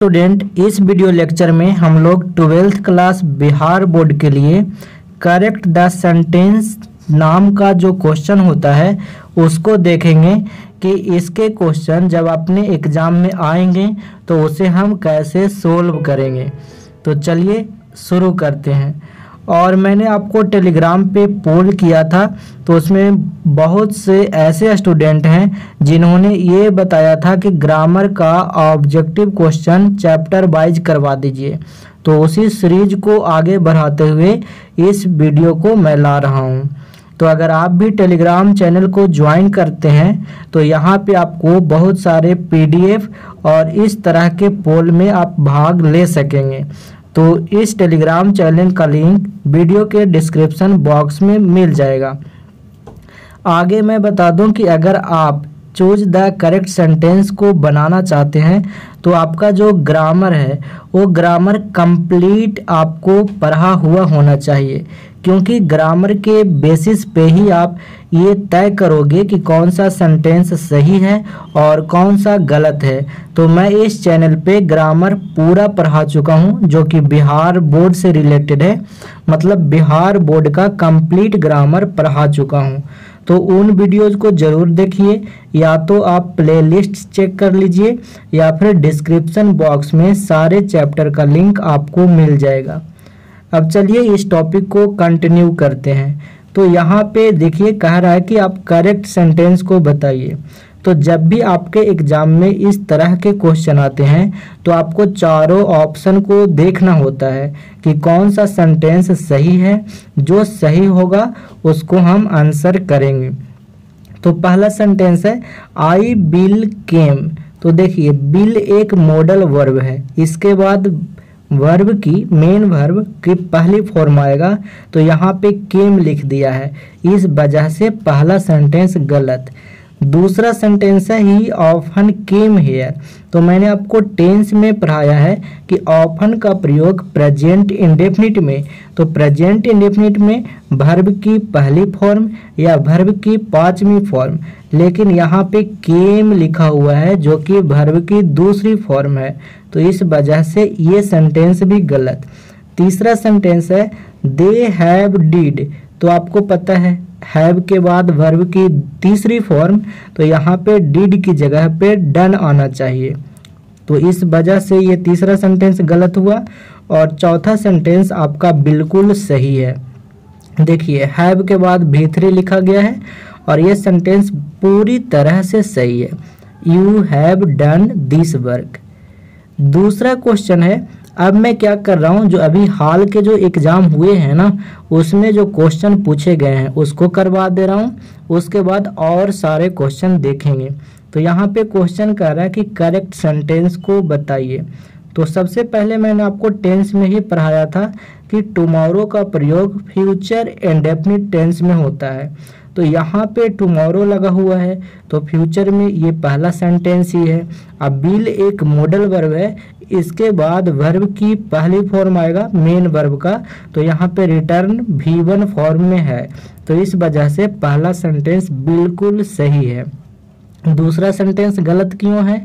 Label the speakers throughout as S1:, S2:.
S1: Student, इस video lecture में हम लोग 12th क्लास बिहार बोर्ड के लिए करेक्ट द सेंटेंस नाम का जो क्वेश्चन होता है उसको देखेंगे कि इसके क्वेश्चन जब अपने एग्जाम में आएंगे तो उसे हम कैसे सोल्व करेंगे। तो चलिए शुरू करते हैं। और मैंने आपको टेलीग्राम पे पोल किया था, तो उसमें बहुत से ऐसे स्टूडेंट हैं जिन्होंने ये बताया था कि ग्रामर का ऑब्जेक्टिव क्वेश्चन चैप्टर वाइज करवा दीजिए। तो उसी सीरीज को आगे बढ़ाते हुए इस वीडियो को मैं ला रहा हूँ। तो अगर आप भी टेलीग्राम चैनल को ज्वाइन करते हैं तो यहाँ पे आपको बहुत सारे PDF और इस तरह के पोल में आप भाग ले सकेंगे। तो इस टेलीग्राम चैनल का लिंक वीडियो के डिस्क्रिप्शन बॉक्स में मिल जाएगा। आगे मैं बता दूं कि अगर आप चूज द करेक्ट सेंटेंस को बनाना चाहते हैं तो आपका जो ग्रामर है वो ग्रामर कंप्लीट आपको पढ़ा हुआ होना चाहिए, क्योंकि ग्रामर के बेसिस पे ही आप ये तय करोगे कि कौन सा सेंटेंस सही है और कौन सा गलत है। तो मैं इस चैनल पे ग्रामर पूरा पढ़ा चुका हूँ जो कि बिहार बोर्ड से रिलेटेड है, मतलब बिहार बोर्ड का कंप्लीट ग्रामर पढ़ा चुका हूँ। तो उन वीडियोज़ को ज़रूर देखिए, या तो आप प्लेलिस्ट चेक कर लीजिए या फिर डिस्क्रिप्शन बॉक्स में सारे चैप्टर का लिंक आपको मिल जाएगा। अब चलिए इस टॉपिक को कंटिन्यू करते हैं। तो यहाँ पे देखिए कह रहा है कि आप करेक्ट सेंटेंस को बताइए। तो जब भी आपके एग्जाम में इस तरह के क्वेश्चन आते हैं तो आपको चारों ऑप्शन को देखना होता है कि कौन सा सेंटेंस सही है। जो सही होगा उसको हम आंसर करेंगे। तो पहला सेंटेंस है आई बिल केम। तो देखिए बिल एक मॉडल वर्ब है, इसके बाद वर्ब की मेन वर्ब की पहली फॉर्म आएगा, तो यहाँ पे केम लिख दिया है, इस वजह से पहला सेंटेंस गलत। दूसरा सेंटेंस है ही ऑफन केम हेयर। तो मैंने आपको टेंस में पढ़ाया है कि ऑफन का प्रयोग प्रेजेंट इंडेफिनिट में, तो प्रेजेंट इंडेफिनिट में वर्ब की पहली फॉर्म या वर्ब की पांचवी फॉर्म, लेकिन यहाँ पे केम लिखा हुआ है जो कि वर्ब की दूसरी फॉर्म है, तो इस वजह से ये सेंटेंस भी गलत। तीसरा सेंटेंस है दे हैव डिड। तो आपको पता है हैव के बाद वर्ब की तीसरी फॉर्म, तो यहाँ पे डिड की जगह पे डन आना चाहिए, तो इस वजह से ये तीसरा सेंटेंस गलत हुआ। और चौथा सेंटेंस आपका बिल्कुल सही है। देखिए हैव के बाद V3 लिखा गया है और ये सेंटेंस पूरी तरह से सही है, you have done this work. दूसरा क्वेश्चन है, अब मैं क्या कर रहा हूँ, जो अभी हाल के जो एग्ज़ाम हुए हैं ना उसमें जो क्वेश्चन पूछे गए हैं उसको करवा दे रहा हूँ, उसके बाद और सारे क्वेश्चन देखेंगे। तो यहाँ पे क्वेश्चन कह रहा है कि करेक्ट सेंटेंस को बताइए। तो सबसे पहले मैंने आपको टेंस में ही पढ़ाया था कि टुमारो का प्रयोग फ्यूचर इंडेफिनिट टेंस में होता है। तो यहाँ पे टुमारो लगा हुआ है तो फ्यूचर में ये पहला सेंटेंस ही है। अब बिल एक मॉडल वर्ब है, इसके बाद वर्ब की पहली फॉर्म आएगा मेन वर्ब का, तो यहाँ पे रिटर्न V1 फॉर्म में है, तो इस वजह से पहला सेंटेंस बिल्कुल सही है। दूसरा सेंटेंस गलत क्यों है,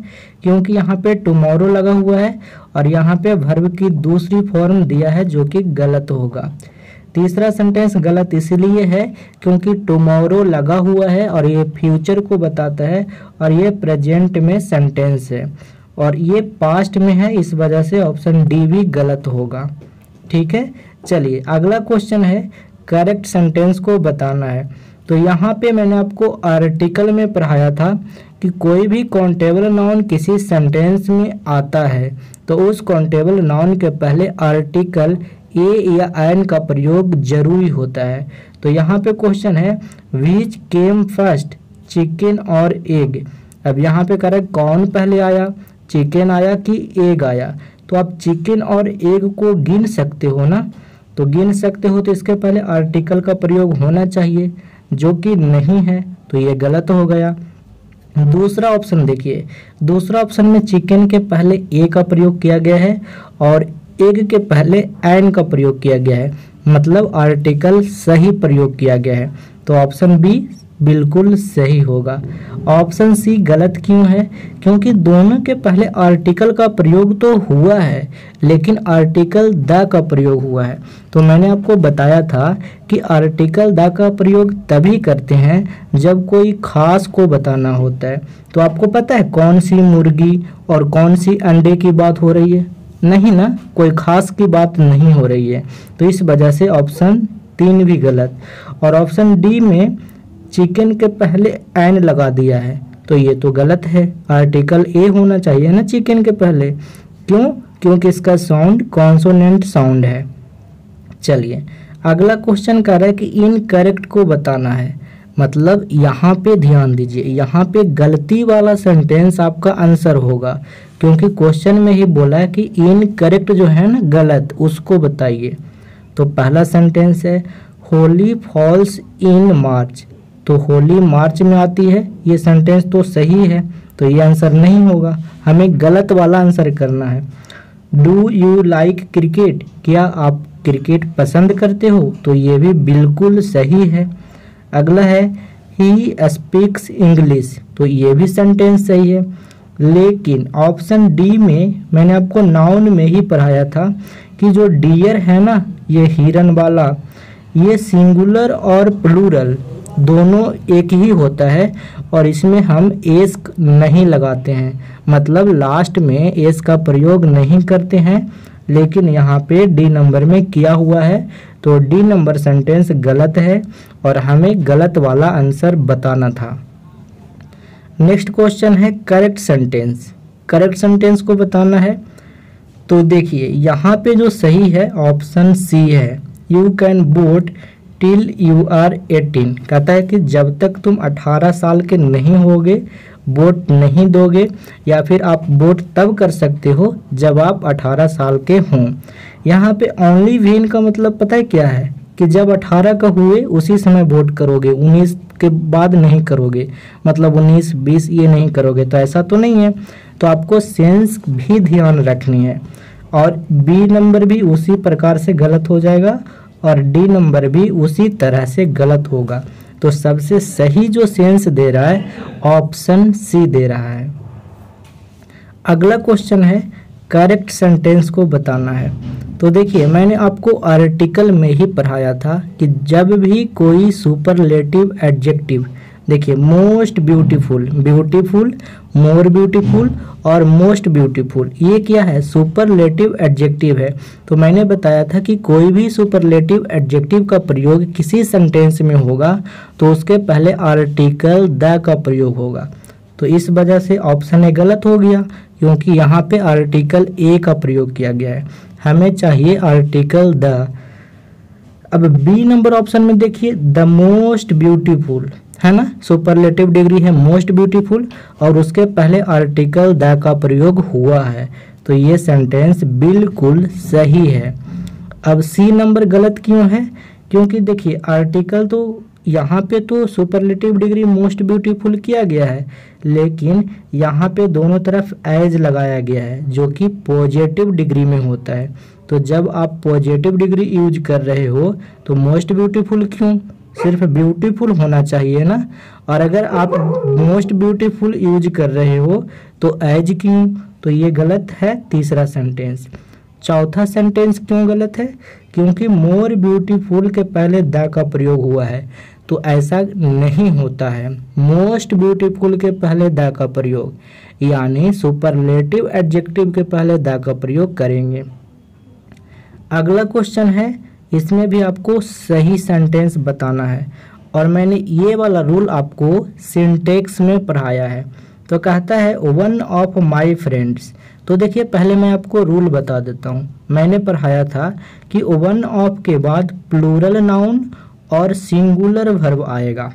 S1: क्योंकि यहाँ पे टुमारो लगा हुआ है और यहाँ पे वर्ब की दूसरी फॉर्म दिया है जो कि गलत होगा। तीसरा सेंटेंस गलत इसलिए है क्योंकि टुमारो लगा हुआ है और ये फ्यूचर को बताता है और ये प्रेजेंट में सेंटेंस है और ये पास्ट में है, इस वजह से ऑप्शन डी भी गलत होगा। ठीक है, चलिए अगला क्वेश्चन है करेक्ट सेंटेंस को बताना है। तो यहाँ पे मैंने आपको आर्टिकल में पढ़ाया था कि कोई भी काउंटेबल नाउन किसी सेंटेंस में आता है तो उस काउंटेबल नाउन के पहले आर्टिकल ए या एन का प्रयोग जरूरी होता है। तो यहाँ पे क्वेश्चन है व्हिच केम फर्स्ट, चिकन और एग। अब यहाँ पे करेक्ट कौन पहले आया, चिकन आया कि एग आया। तो आप चिकन और एग को गिन सकते हो ना, तो गिन सकते हो तो इसके पहले आर्टिकल का प्रयोग होना चाहिए जो कि नहीं है, तो ये गलत हो गया। दूसरा ऑप्शन देखिए, दूसरा ऑप्शन में चिकन के पहले ए का प्रयोग किया गया है और एग के पहले एन का प्रयोग किया गया है, मतलब आर्टिकल सही प्रयोग किया गया है, तो ऑप्शन बी बिल्कुल सही होगा। ऑप्शन सी गलत क्यों है? क्योंकि दोनों के पहले आर्टिकल का प्रयोग तो हुआ है, लेकिन आर्टिकल द का प्रयोग हुआ है। तो मैंने आपको बताया था कि आर्टिकल द का प्रयोग तभी करते हैं जब कोई खास को बताना होता है। तो आपको पता है कौन सी मुर्गी और कौन सी अंडे की बात हो रही है? नहीं ना, कोई खास की बात नहीं हो रही है। तो इस वजह से ऑप्शन 3 भी गलत। और ऑप्शन डी में चिकन के पहले एन लगा दिया है, तो ये तो गलत है। आर्टिकल ए होना चाहिए ना चिकन के पहले। क्यों? क्योंकि इसका साउंड कॉन्सोनेंट साउंड है। चलिए अगला क्वेश्चन कह रहा है कि इनकरेक्ट को बताना है। मतलब यहाँ पे ध्यान दीजिए, यहाँ पे गलती वाला सेंटेंस आपका आंसर होगा, क्योंकि क्वेश्चन में ही बोला है कि इनकरेक्ट जो है ना गलत, उसको बताइए। तो पहला सेंटेंस है होली फॉल्स इन मार्च। तो होली मार्च में आती है, ये सेंटेंस तो सही है, तो ये आंसर नहीं होगा। हमें गलत वाला आंसर करना है। Do you like cricket? क्या आप क्रिकेट पसंद करते हो? तो ये भी बिल्कुल सही है। अगला है ही स्पीक्स इंग्लिश। तो ये भी सेंटेंस सही है। लेकिन ऑप्शन डी में मैंने आपको नाउन में ही पढ़ाया था कि जो डियर है ना, ये हिरन वाला, ये सिंगुलर और प्लूरल दोनों एक ही होता है, और इसमें हम एस नहीं लगाते हैं, मतलब लास्ट में एस का प्रयोग नहीं करते हैं। लेकिन यहाँ पे डी नंबर में किया हुआ है, तो डी नंबर सेंटेंस गलत है और हमें गलत वाला आंसर बताना था। नेक्स्ट क्वेश्चन है करेक्ट सेंटेंस। करेक्ट सेंटेंस को बताना है। तो देखिए यहाँ पे जो सही है ऑप्शन सी है, you can vote till you are 18। कहता है कि जब तक तुम 18 साल के नहीं होगे वोट नहीं दोगे, या फिर आप वोट तब कर सकते हो जब आप 18 साल के हों। यहाँ पे ओनली व्हेन का मतलब पता है क्या है? कि जब 18 का हुए उसी समय वोट करोगे, 19 के बाद नहीं करोगे, मतलब 19 20 ये नहीं करोगे। तो ऐसा तो नहीं है, तो आपको सेंस भी ध्यान रखनी है। और बी नंबर भी उसी प्रकार से गलत हो जाएगा और डी नंबर भी उसी तरह से गलत होगा। तो सबसे सही जो सेंस दे रहा है ऑप्शन सी दे रहा है। अगला क्वेश्चन है करेक्ट सेंटेंस को बताना है। तो देखिए मैंने आपको आर्टिकल में ही पढ़ाया था कि जब भी कोई सुपरलेटिव एडजेक्टिव, देखिए most beautiful, beautiful, more beautiful और मोस्ट ब्यूटीफुल, ये क्या है? सुपरलेटिव एडजेक्टिव है। तो मैंने बताया था कि कोई भी सुपरलेटिव एडजेक्टिव का प्रयोग किसी सेंटेंस में होगा तो उसके पहले आर्टिकल द का प्रयोग होगा। तो इस वजह से ऑप्शन ए गलत हो गया, क्योंकि यहाँ पे आर्टिकल ए का प्रयोग किया गया है। हमें चाहिए आर्टिकल द। अब बी नंबर ऑप्शन में देखिए द मोस्ट ब्यूटीफुल है ना, सुपरलेटिव डिग्री है मोस्ट ब्यूटीफुल, और उसके पहले आर्टिकल द का प्रयोग हुआ है। तो ये सेंटेंस बिल्कुल सही है। अब सी नंबर गलत क्यों है? क्योंकि देखिए आर्टिकल तो यहाँ पे तो सुपरलेटिव डिग्री मोस्ट ब्यूटीफुल किया गया है, लेकिन यहाँ पे दोनों तरफ एज लगाया गया है जो कि पॉजिटिव डिग्री में होता है। तो जब आप पॉजिटिव डिग्री यूज कर रहे हो तो मोस्ट ब्यूटीफुल क्यों? सिर्फ ब्यूटीफुल होना चाहिए ना। और अगर आप मोस्ट ब्यूटीफुल यूज कर रहे हो तो एज क्यों? तो ये गलत है तीसरा सेंटेंस। चौथा सेंटेंस क्यों गलत है? क्योंकि मोर ब्यूटीफुल के पहले द का प्रयोग हुआ है, तो ऐसा नहीं होता है। मोस्ट ब्यूटीफुल के पहले द का प्रयोग, यानी सुपरलेटिव एडजेक्टिव के पहले द का प्रयोग करेंगे। अगला क्वेश्चन है, इसमें भी आपको सही सेंटेंस बताना है, और मैंने ये वाला रूल आपको सिंटेक्स में पढ़ाया है। तो कहता है वन ऑफ माई फ्रेंड्स। तो देखिए पहले मैं आपको रूल बता देता हूँ। मैंने पढ़ाया था कि वन ऑफ के बाद प्लूरल नाउन और सिंगुलर वर्ब आएगा।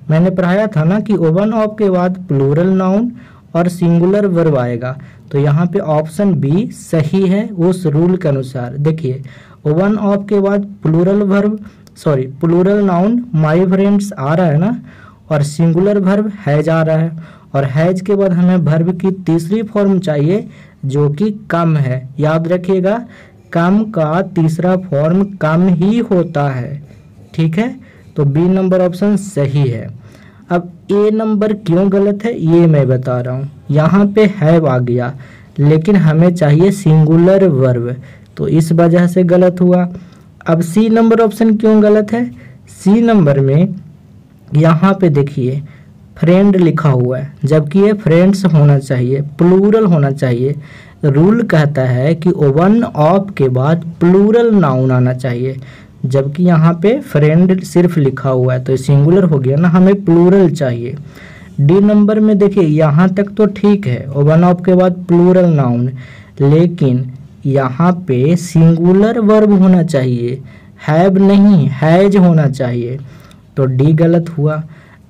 S1: मैंने पढ़ाया था ना कि वन ऑफ के बाद प्लूरल नाउन और सिंगुलर वर्ब आएगा। तो यहाँ पे ऑप्शन बी सही है उस रूल के अनुसार। देखिए वन ऑफ के बाद प्लूरल नाउन माई फ्रेंड्स आ रहा है ना, और सिंगुलर वर्ब हैज आ रहा है, और हैज के बाद हमें वर्ब की तीसरी फॉर्म चाहिए जो कि कम है। याद रखिएगा कम का तीसरा फॉर्म कम ही होता है, ठीक है। तो बी नंबर ऑप्शन सही है। ए नंबर क्यों गलत है ये मैं बता रहा हूँ। यहाँ पे हैव आ गया, लेकिन हमें चाहिए सिंगुलर वर्ब, तो इस वजह से गलत हुआ। अब सी नंबर ऑप्शन क्यों गलत है? सी नंबर में यहाँ पे देखिए फ्रेंड लिखा हुआ है, जबकि ये फ्रेंड्स होना चाहिए, प्लूरल होना चाहिए। रूल कहता है कि वन ऑफ के बाद प्लूरल नाउन आना चाहिए, जबकि यहाँ पे फ्रेंड सिर्फ लिखा हुआ है, तो सिंगुलर हो गया ना, हमें प्लूरल चाहिए। डी नंबर में देखिए यहाँ तक तो ठीक है, वन ऑफ के बाद प्लूरल नाउन, लेकिन यहाँ पे सिंगुलर वर्ब होना चाहिए, हैव नहीं हैज होना चाहिए, तो डी गलत हुआ।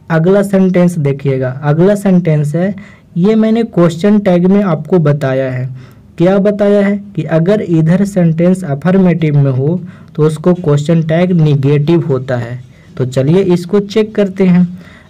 S1: अगला सेंटेंस देखिएगा, अगला सेंटेंस है, ये मैंने क्वेश्चन टैग में आपको बताया है। क्या बताया है कि अगर इधर सेंटेंस अफर्मेटिव में हो तो उसको क्वेश्चन टैग निगेटिव होता है। तो चलिए इसको चेक करते हैं।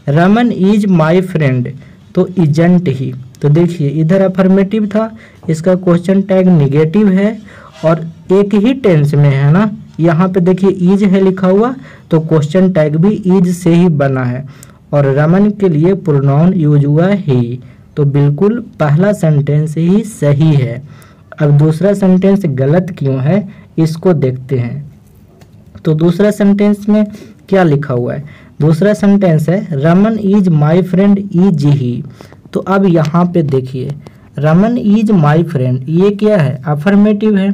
S1: रमन इज माय फ्रेंड, तो इजंट ही, तो देखिए इधर अफर्मेटिव था, इसका क्वेश्चन टैग निगेटिव है और एक ही टेंस में है ना। यहाँ पे देखिए इज है लिखा हुआ, तो क्वेश्चन टैग भी इज से ही बना है और रमन के लिए प्रोनाउन यूज हुआ ही, तो बिल्कुल पहला सेंटेंस ही सही है। अब दूसरा सेंटेंस गलत क्यों है इसको देखते हैं। तो दूसरा सेंटेंस में क्या लिखा हुआ है? दूसरा सेंटेंस है Raman is my friend is he, तो अब यहाँ पे देखिए रमन इज माय फ्रेंड, ये क्या है? अफर्मेटिव है,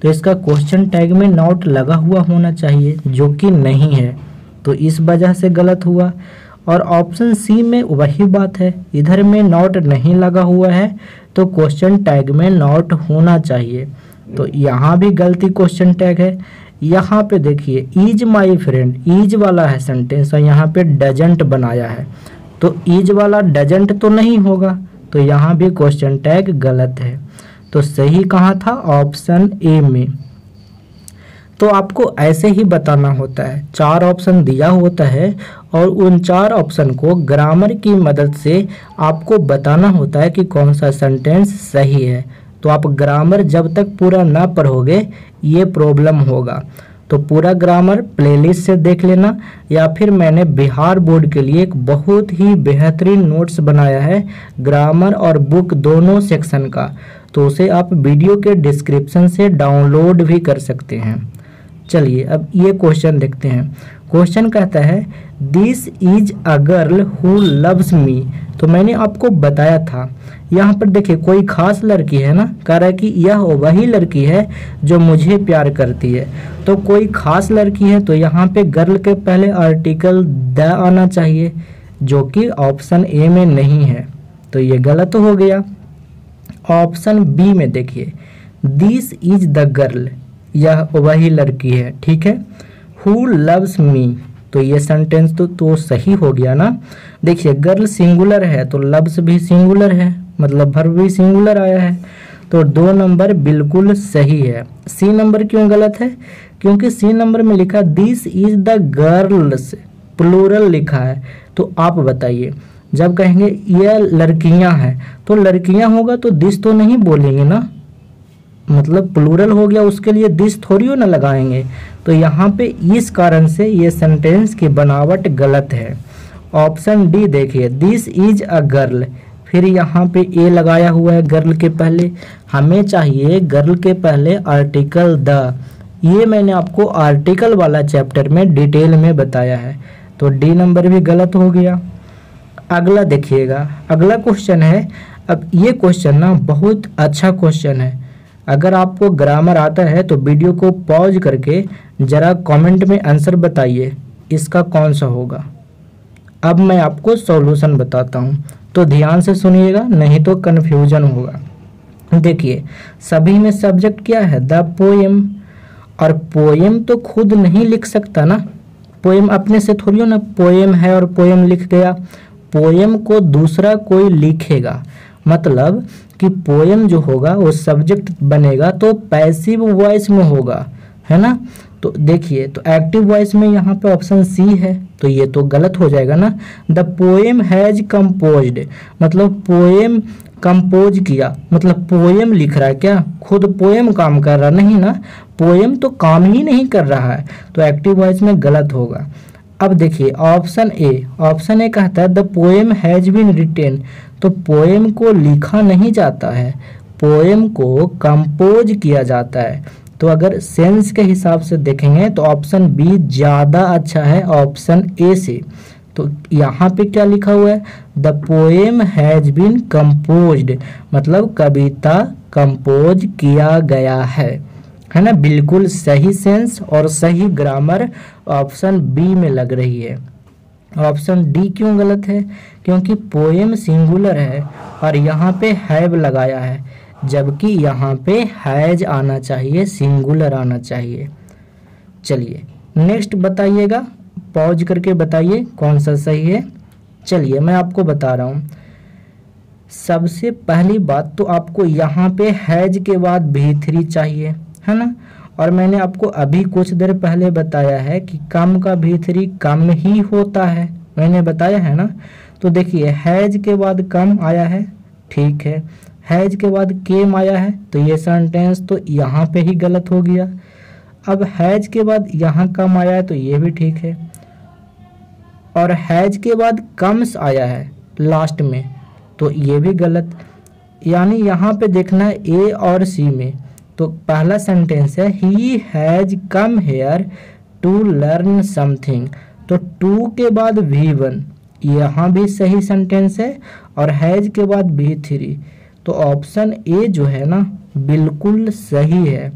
S1: तो इसका क्वेश्चन टैग में नॉट लगा हुआ होना चाहिए, जो कि नहीं है, तो इस वजह से गलत हुआ। और ऑप्शन सी में वही बात है, इधर में नॉट नहीं लगा हुआ है, तो क्वेश्चन टैग में नॉट होना चाहिए, तो यहाँ भी गलती क्वेश्चन टैग है। यहाँ पे देखिए इज माय फ्रेंड, इज वाला है सेंटेंस और यहाँ पे डजंट बनाया है, तो इज वाला डजंट तो नहीं होगा, तो यहाँ भी क्वेश्चन टैग गलत है। तो सही कहाँ था? ऑप्शन ए में। तो आपको ऐसे ही बताना होता है, 4 ऑप्शन दिया होता है और उन 4 ऑप्शन को ग्रामर की मदद से आपको बताना होता है कि कौन सा सेंटेंस सही है। तो आप ग्रामर जब तक पूरा ना पढ़ोगे ये प्रॉब्लम होगा। तो पूरा ग्रामर प्लेलिस्ट से देख लेना, या फिर मैंने बिहार बोर्ड के लिए एक बहुत ही बेहतरीन नोट्स बनाया है ग्रामर और बुक दोनों सेक्शन का, तो उसे आप वीडियो के डिस्क्रिप्शन से डाउनलोड भी कर सकते हैं। चलिए अब ये क्वेश्चन देखते हैं। क्वेश्चन कहता है this is a girl who loves me, तो मैंने आपको बताया था, यहाँ पर देखिए कोई खास लड़की है ना, कह रहा है कि यह वही लड़की है जो मुझे प्यार करती है, तो कोई खास लड़की है, तो यहाँ पे गर्ल के पहले आर्टिकल द आना चाहिए, जो कि ऑप्शन ए में नहीं है, तो ये गलत हो गया। ऑप्शन बी में देखिए दिस इज द गर्ल, यह वही लड़की है, ठीक है। हु लव्स मी, तो ये सेंटेंस तो सही हो गया ना। देखिए गर्ल सिंगुलर है तो लव्स भी सिंगुलर है, मतलब वर्ब भी सिंगुलर आया है, तो 2 नंबर बिल्कुल सही है। सी नंबर क्यों गलत है? क्योंकि सी नंबर में लिखा this is the girls, plural लिखा है, तो आप बताइए जब कहेंगे यह लड़कियां हैं तो लड़कियां होगा तो दिस तो नहीं बोलेंगे ना, मतलब प्लूरल हो गया, उसके लिए दिस थोड़ी हो ना लगाएंगे, तो यहाँ पे इस कारण से ये सेंटेंस की बनावट गलत है। ऑप्शन डी देखिए दिस इज अ गर्ल, फिर यहाँ पे ए लगाया हुआ है गर्ल के पहले, हमें चाहिए गर्ल के पहले आर्टिकल द, ये मैंने आपको आर्टिकल वाला चैप्टर में डिटेल में बताया है, तो डी नंबर भी गलत हो गया। अगला देखिएगा, अगला क्वेश्चन है, अब ये क्वेश्चन ना बहुत अच्छा क्वेश्चन है, अगर आपको ग्रामर आता है तो वीडियो को पॉज करके ज़रा कमेंट में आंसर बताइए इसका कौन सा होगा। अब मैं आपको सॉल्यूशन बताता हूँ, तो ध्यान से सुनिएगा नहीं तो कन्फ्यूजन होगा। देखिए सभी में सब्जेक्ट क्या है? द पोएम, और पोएम तो खुद नहीं लिख सकता ना, पोएम अपने से थोड़ी ना पोएम है और पोएम लिख गया, पोएम को दूसरा कोई लिखेगा, मतलब कि पोएम जो होगा वो सब्जेक्ट बनेगा तो पैसिव वॉइस में होगा, है ना। तो देखिए तो एक्टिव वॉइस में यहाँ पे ऑप्शन सी है, तो ये तो गलत हो जाएगा ना। द पोएम हैज कंपोज्ड, मतलब पोएम कंपोज किया, मतलब पोएम लिख रहा है क्या? खुद पोएम काम कर रहा नहीं ना, पोएम तो काम ही नहीं कर रहा है, तो एक्टिव वॉइस में गलत होगा। अब देखिए ऑप्शन ए कहता है the poem has been written, तो पोएम को लिखा नहीं जाता है, पोएम को कंपोज किया जाता है। तो अगर सेंस के हिसाब से देखेंगे तो ऑप्शन बी ज़्यादा अच्छा है ऑप्शन ए से। तो यहाँ पे क्या लिखा हुआ है, the poem has been composed, मतलब कविता कंपोज किया गया है ना। बिल्कुल सही सेंस और सही ग्रामर ऑप्शन बी में लग रही है। ऑप्शन डी क्यों गलत है, क्योंकि पोएम सिंगुलर है और यहाँ पे हैव लगाया है, जबकि यहाँ पे हैज आना चाहिए, सिंगुलर आना चाहिए। चलिए नेक्स्ट बताइएगा, पॉज करके बताइए कौन सा सही है। चलिए मैं आपको बता रहा हूँ। सबसे पहली बात तो आपको यहाँ पे हैज के बाद भी3 चाहिए, है ना। और मैंने आपको अभी कुछ देर पहले बताया है कि कम का भी3 कम ही होता है, मैंने बताया है ना। तो देखिए हैज के बाद कम आया है, ठीक है, हैज के बाद केम आया है, तो ये सेंटेंस तो यहाँ पे ही गलत हो गया। अब हैज के बाद यहाँ कम आया है, तो ये भी ठीक है, और हैज के बाद कम्स आया है लास्ट में, तो ये भी गलत। यानी यहाँ पे देखना है ए और सी में। तो पहला सेंटेंस है he has come here to learn something, तो टू के बाद V1, यहाँ भी सही सेंटेंस है, और हैज के बाद भी3, तो ऑप्शन ए जो है ना बिल्कुल सही है।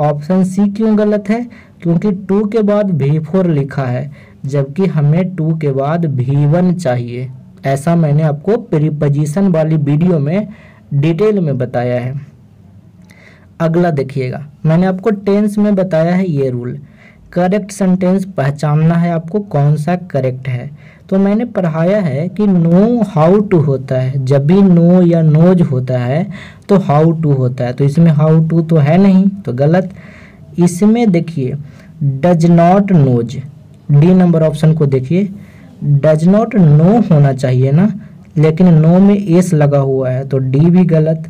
S1: ऑप्शन सी क्यों गलत है, क्योंकि 2 के बाद V4 लिखा है, जबकि हमें 2 के बाद V1 चाहिए। ऐसा मैंने आपको प्रीपोजिशन वाली वीडियो में डिटेल में बताया है। अगला देखिएगा, मैंने आपको टेंस में बताया है ये रूल, करेक्ट सेंटेंस पहचानना है आपको कौन सा करेक्ट है। तो मैंने पढ़ाया है कि नो हाउ टू होता है, जब भी नो या नोज होता है तो हाउ टू होता है, तो इसमें हाउ टू तो है नहीं, तो गलत। इसमें देखिए does not knows, D number option को देखिए, डज नॉट नो होना चाहिए ना, लेकिन नो में एस लगा हुआ है, तो डी भी गलत।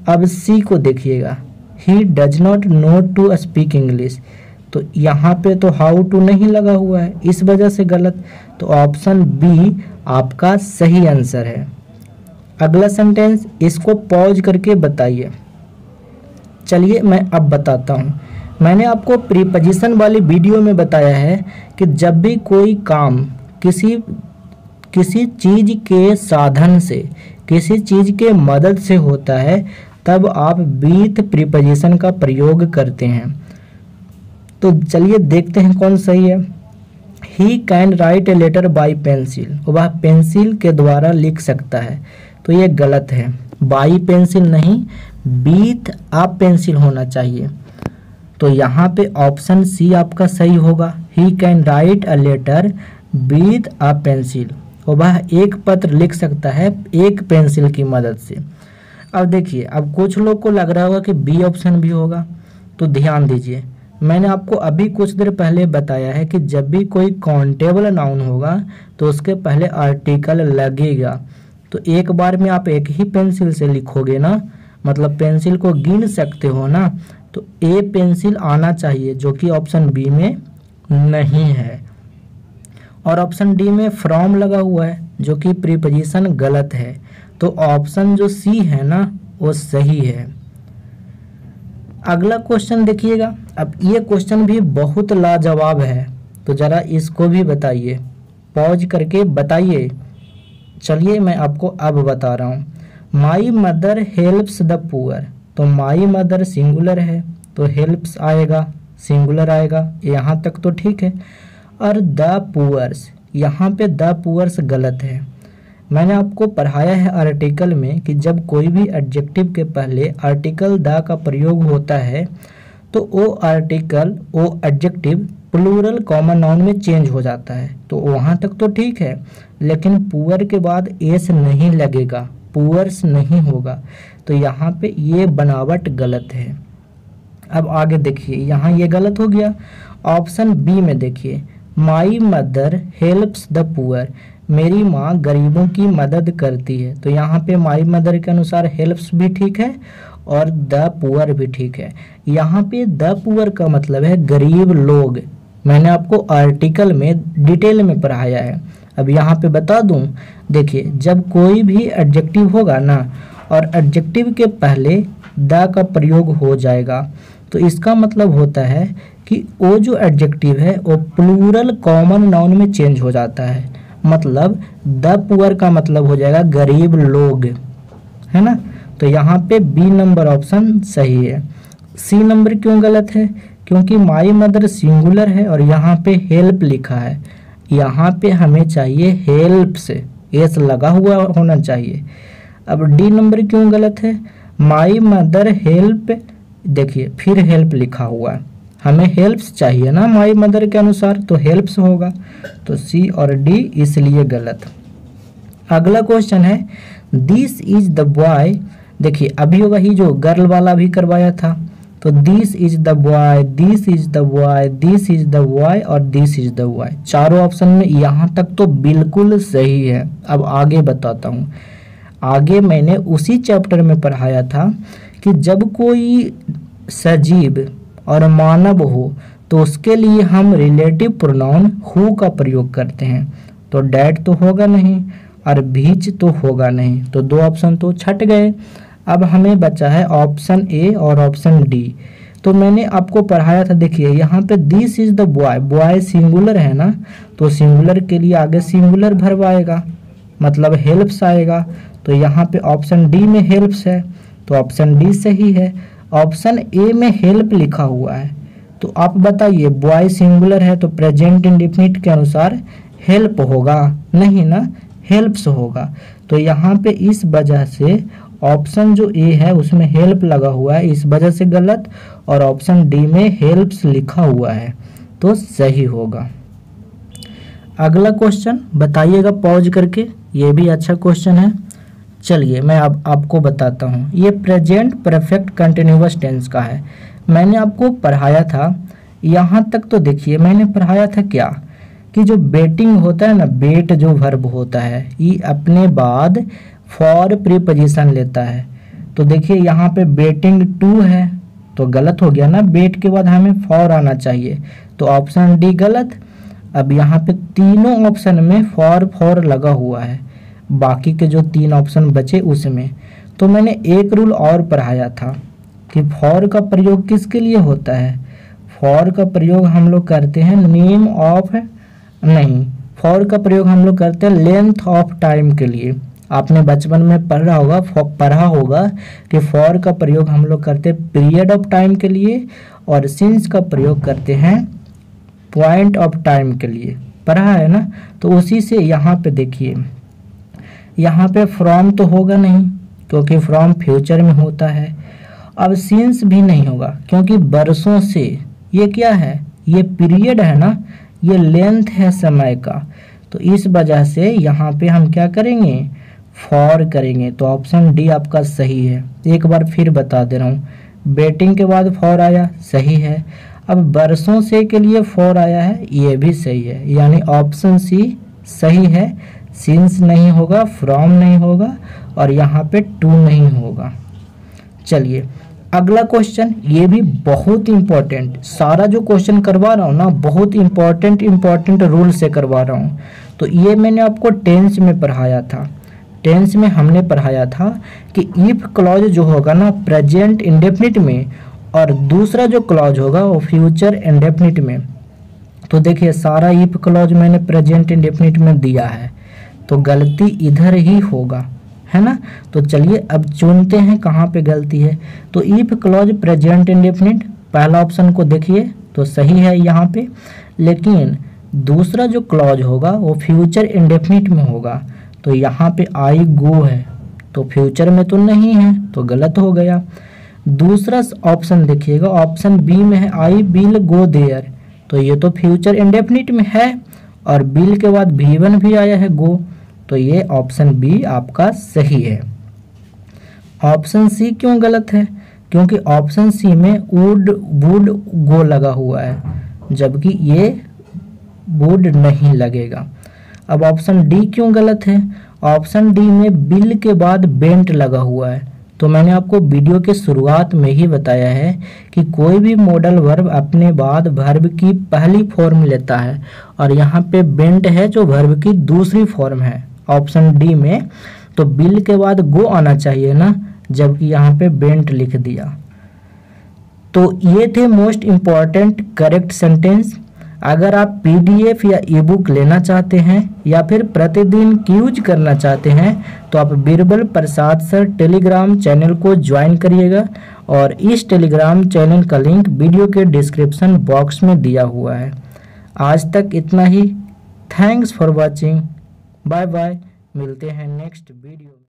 S1: अब सी को देखिएगा, he does not know to speak English, तो यहाँ पे तो हाउ टू नहीं लगा हुआ है, इस वजह से गलत। तो ऑप्शन बी आपका सही आंसर है। अगला सेंटेंस, इसको पॉज करके बताइए। चलिए मैं अब बताता हूँ। मैंने आपको प्रीपोजिशन वाली वीडियो में बताया है कि जब भी कोई काम किसी चीज़ के साधन से, किसी चीज़ के मदद से होता है, तब आप विथ प्रीपोजिशन का प्रयोग करते हैं। तो चलिए देखते हैं कौन सही है। He can write a letter by pencil, वह पेंसिल के द्वारा लिख सकता है, तो ये गलत है, बाई पेंसिल नहीं, विथ अ पेंसिल होना चाहिए। तो यहाँ पे ऑप्शन सी आपका सही होगा, he can write a letter with a pencil, वह एक पत्र लिख सकता है एक पेंसिल की मदद से। अब देखिए, अब कुछ लोग को लग रहा होगा कि बी ऑप्शन भी होगा, तो ध्यान दीजिए, मैंने आपको अभी कुछ देर पहले बताया है कि जब भी कोई काउंटेबल नाउन होगा तो उसके पहले आर्टिकल लगेगा। तो एक बार में आप एक ही पेंसिल से लिखोगे ना, मतलब पेंसिल को गिन सकते हो ना, तो ए पेंसिल आना चाहिए, जो कि ऑप्शन बी में नहीं है। और ऑप्शन डी में फ्रॉम लगा हुआ है, जो कि प्रीपोजिशन गलत है। तो ऑप्शन जो सी है ना वो सही है। अगला क्वेश्चन देखिएगा। अब ये क्वेश्चन भी बहुत लाजवाब है, तो ज़रा इसको भी बताइए, पॉज करके बताइए। चलिए मैं आपको अब बता रहा हूँ। My mother helps the poor, तो माई मदर सिंगुलर है, तो हेल्प्स आएगा, सिंगुलर आएगा, यहाँ तक तो ठीक है। और द पुअर्स, यहाँ पे द पुअर्स गलत है। मैंने आपको पढ़ाया है आर्टिकल में कि जब कोई भी एडजेक्टिव के पहले आर्टिकल द का प्रयोग होता है तो वो आर्टिकल, वो एडजेक्टिव प्लूरल कॉमन नाउन में चेंज हो जाता है, तो वहाँ तक तो ठीक है। लेकिन पुअर के बाद एस नहीं लगेगा, पुअर्स नहीं होगा, तो यहाँ पे ये बनावट गलत है। अब आगे देखिए, यहाँ ये गलत हो गया। ऑप्शन बी में देखिए, my mother helps the poor, मेरी माँ गरीबों की मदद करती है, तो यहाँ पे माई मदर के अनुसार हेल्प्स भी ठीक है और द पुअर भी ठीक है। यहाँ पे द पुअर का मतलब है गरीब लोग, मैंने आपको आर्टिकल में डिटेल में पढ़ाया है। अब यहाँ पे बता दूँ, देखिए जब कोई भी एडजेक्टिव होगा ना और एडजेक्टिव के पहले द का प्रयोग हो जाएगा तो इसका मतलब होता है कि वो जो एडजेक्टिव है वो प्लूरल कॉमन नाउन में चेंज हो जाता है। मतलब द पुअर का मतलब हो जाएगा गरीब लोग, है ना। तो यहाँ पे बी नंबर ऑप्शन सही है। सी नंबर क्यों गलत है? क्योंकि माई मदर सिंगुलर है और यहाँ पे हेल्प लिखा है। यहाँ पे हमें चाहिए हेल्प से एस लगा हुआ होना चाहिए। अब डी नंबर क्यों गलत है? माई मदर हेल्प, देखिए फिर हेल्प लिखा हुआ है, हमें हेल्प्स चाहिए ना माई मदर के अनुसार, तो हेल्प्स होगा। तो सी और डी इसलिए गलत। अगला क्वेश्चन है दिस इज द बॉय। देखिए अभी वही जो गर्ल वाला भी करवाया था, तो this is the boy, this is the boy, this is the boy और दिस इज द बॉय, चारों ऑप्शन में यहाँ तक तो बिल्कुल सही है। अब आगे बताता हूँ। आगे मैंने उसी चैप्टर में पढ़ाया था कि जब कोई सजीव और मानव हो तो उसके लिए हम रिलेटिव प्रोनाउन हु का प्रयोग करते हैं। तो डैड तो होगा नहीं और बीच तो होगा नहीं, तो दो ऑप्शन तो छट गए। अब हमें बचा है ऑप्शन ए और ऑप्शन डी। तो मैंने आपको पढ़ाया था, देखिए यहाँ पे this is the boy, boy singular है ना, तो सिंगुलर के लिए आगे सिंगुलर भरवाएगा, मतलब हेल्प्स आएगा। तो यहाँ पे ऑप्शन डी में हेल्प्स है, तो ऑप्शन डी सही है। ऑप्शन ए में हेल्प लिखा हुआ है, तो आप बताइए बॉय सिंगुलर है तो प्रेजेंट इंडेफिनिट के अनुसार हेल्प होगा नहीं ना, हेल्प्स होगा। तो यहाँ पे इस वजह से ऑप्शन जो ए है उसमें हेल्प लगा हुआ है, इस वजह से गलत, और ऑप्शन डी में हेल्प्स लिखा हुआ है तो सही होगा। अगला क्वेश्चन बताइएगा पॉज करके, ये भी अच्छा क्वेश्चन है। चलिए मैं अब आपको बताता हूँ। ये प्रेजेंट परफेक्ट कंटिन्यूअस टेंस का है, मैंने आपको पढ़ाया था। यहाँ तक तो देखिए मैंने पढ़ाया था क्या कि जो बेटिंग होता है ना, बेट जो वर्ब होता है ये अपने बाद फॉर प्रीपोजिशन लेता है। तो देखिए यहाँ पे बेटिंग टू है तो गलत हो गया ना, बेट के बाद हमें फॉर आना चाहिए, तो ऑप्शन डी गलत। अब यहाँ पे तीनों ऑप्शन में फॉर लगा हुआ है, बाकी के जो तीन ऑप्शन बचे उसमें। तो मैंने एक रूल और पढ़ाया था कि फॉर का प्रयोग किसके लिए होता है। फॉर का प्रयोग हम लोग करते हैं नेम ऑफ, नहीं, फॉर का प्रयोग हम लोग करते हैं लेंथ ऑफ टाइम के लिए। आपने बचपन में पढ़ा होगा कि फॉर का प्रयोग हम लोग करते हैं पीरियड ऑफ टाइम के लिए, और सिंस का प्रयोग करते हैं पॉइंट ऑफ टाइम के लिए, पढ़ा है ना। तो उसी से यहाँ पे देखिए, यहाँ पे फ्रॉम तो होगा नहीं क्योंकि फ्रॉम फ्यूचर में होता है। अब सिंस भी नहीं होगा क्योंकि बरसों से, ये क्या है, ये पीरियड है ना, ये लेंथ है समय का। तो इस वजह से यहाँ पे हम क्या करेंगे, फॉर करेंगे। तो ऑप्शन डी आपका सही है। एक बार फिर बता दे रहा हूँ, बेटिंग के बाद फॉर आया, सही है। अब बरसों से के लिए फॉर आया है, ये भी सही है, यानी ऑप्शन सी सही है। सिंस नहीं होगा, फ्रॉम नहीं होगा और यहाँ पे टू नहीं होगा। चलिए अगला क्वेश्चन, ये भी बहुत इंपॉर्टेंट, सारा जो क्वेश्चन करवा रहा हूँ ना बहुत इंपॉर्टेंट रूल से करवा रहा हूँ। तो ये मैंने आपको टेंस में पढ़ाया था। टेंस में हमने पढ़ाया था कि इफ क्लॉज जो होगा ना प्रेजेंट इंडेफिनिट में, और दूसरा जो क्लॉज होगा वो फ्यूचर इंडेफिनिट में। तो देखिए सारा इफ क्लॉज मैंने प्रेजेंट इंडेफिनिट में दिया है, तो गलती इधर ही होगा, है ना। तो चलिए अब चुनते हैं कहाँ पे गलती है। तो इफ क्लॉज प्रेजेंट इंडेफिनिट, पहला ऑप्शन को देखिए तो सही है यहाँ पे, लेकिन दूसरा जो क्लॉज होगा वो फ्यूचर इंडेफिनिट में होगा। तो यहाँ पे आई गो है तो फ्यूचर में तो नहीं है, तो गलत हो गया। दूसरा ऑप्शन देखिएगा, ऑप्शन बी में है आई विल गो देयर, तो ये तो फ्यूचर इंडेफिनिट में है और विल के बाद V1 भी आया है गो, तो ये ऑप्शन बी आपका सही है। ऑप्शन सी क्यों गलत है, क्योंकि ऑप्शन सी में वुड गो लगा हुआ है, जबकि ये वुड नहीं लगेगा। अब ऑप्शन डी क्यों गलत है, ऑप्शन डी में बिल के बाद बेंट लगा हुआ है, तो मैंने आपको वीडियो के शुरुआत में ही बताया है कि कोई भी मॉडल वर्ब अपने बाद वर्ब की पहली फॉर्म लेता है, और यहाँ पे बेंट है जो वर्ब की दूसरी फॉर्म है ऑप्शन डी में। तो बिल के बाद गो आना चाहिए ना, जबकि यहाँ पे बेंट लिख दिया। तो ये थे मोस्ट इम्पॉर्टेंट करेक्ट सेंटेंस। अगर आप पीडीएफ या ई बुक लेना चाहते हैं या फिर प्रतिदिन क्यूज करना चाहते हैं तो आप Birbal Prasad sir telegram channel को ज्वाइन करिएगा, और इस टेलीग्राम चैनल का लिंक वीडियो के डिस्क्रिप्शन बॉक्स में दिया हुआ है। आज तक इतना ही। Thanks for watching. Bye bye. मिलते हैं नेक्स्ट वीडियो में।